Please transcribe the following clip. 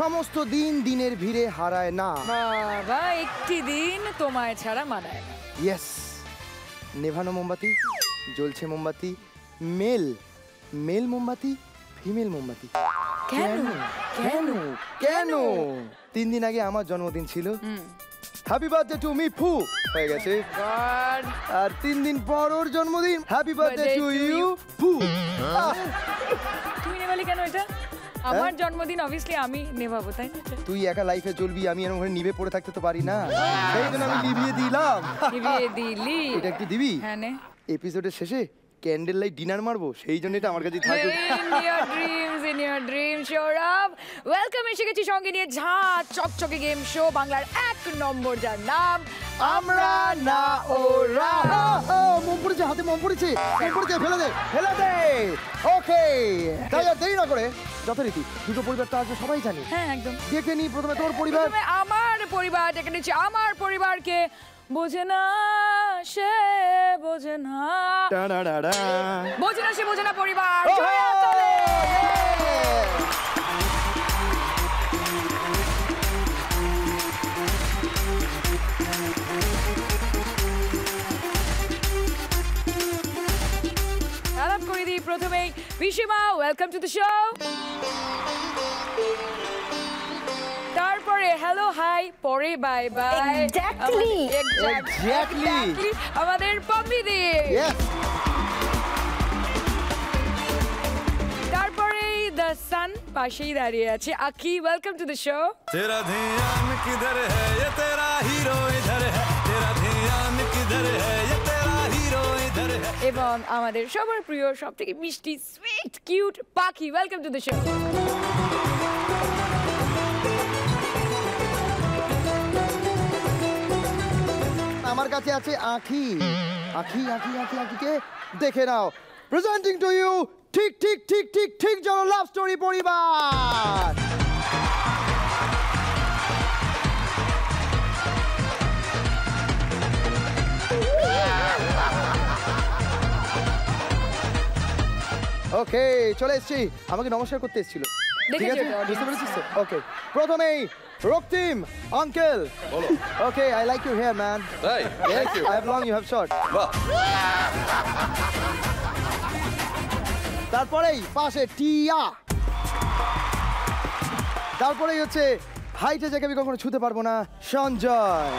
সমস্ত দিন দিনের ভিড়ে হারায় না। বাবা একটি দিন তোমায় ছাড়া মানায় না। ইয়েস, নেভানো মোমবাতি, জ্বলছে মোমবাতি, মেল মেল মোমবাতি, ফিমেল মোমবাতি। কেন কেন কেন 3 দিন আগে আমার জন্মদিন ছিল। হ্যাপি বার্থডে টু মি ফু হয়ে গেছে। আর 3 দিন পর ওর জন্মদিন। হ্যাপি বার্থডে টু ইউ ফু। তুমি নেভালি কেন এটা? আমার জন্মদিন অবভিয়াসলি আমি নেভাবো, তাই না? তুই একা লাইফে চলবি, আমি এরকম করে নিভে পড়ে থাকতে তো পারি না, সেই জন্য আমি নিভিয়ে দিলাম। নিভিয়ে দিলি? এটা কি দিবি? হ্যাঁ নে। এপিসোডের শেষে ক্যান্ডেল লাইট ডিনার মারবো, সেই জন্য এটা আমার কাছে থাকুক। in your dreams Sourav, welcome. এসে গেছি সঙ্গে নিয়ে ঝাঁ চকচকে গেম শো, বাংলার 1 নম্বর, যার নাম আমরা না ওরা। মন পড়েছে, হাতে মন পড়েছে, ফেলে দে ফেলে দে। ওকে, তাই আর দেরি না করে যথারীতি দুটো পরিবার তো আসবে, সবাই জানি। হ্যাঁ একদম। দেখে নি প্রথমে তোর পরিবার। আমার পরিবার ডেকে নিচ্ছি। আমার পরিবারকে বোঝে না সে বোঝে না, বোঝে না সে বোঝে না পরিবার। করে দিই প্রথমেই পিসিমা, ওয়েলকাম টু দ্য শো। তারপরে হ্যালো হাই, পরে বাই বাই। এক্স্যাক্টলি আমাদের পম্পি দি। তারপরে দ্য সান পাশেই দাঁড়িয়ে আছে আকি, ওয়েলকাম টু দ্য শো। তেরা ধ্যান কিধর হ্যায় ये तेरा हीरो इधर है, तेरा ध्यान किधर है ये तेरा हीरो इधर है। এবং আমাদের সবার প্রিয়, সবথেকে মিষ্টি, সুইট, কিউট পাখি, ওয়েলকাম টু দ্য শো। আমার কাছে আছে আখি। আখি আখি আখি আখিকে দেখে নাও। প্রেজেন্টিং টু ইউ ঠিক ঠিক ঠিক ঠিক ঠিক জন লাভ স্টোরি পরিবার। ওকে, চলে এসেছি। আমাকে নমস্কার করতে এসেছিল, ঠিক আছে? বুঝতে পেরেছিস তো? ওকে, প্রথমেই রক্তিম আঙ্কেল। বলো। Okay, I like your hair man. তাই? Yes, I have long, you have short. বাহ। তারপরেই পাশে টিয়া। তারপরেই হচ্ছে হাইটে যাকে আমি কখনো ছুতে পারবো না, সঞ্জয়।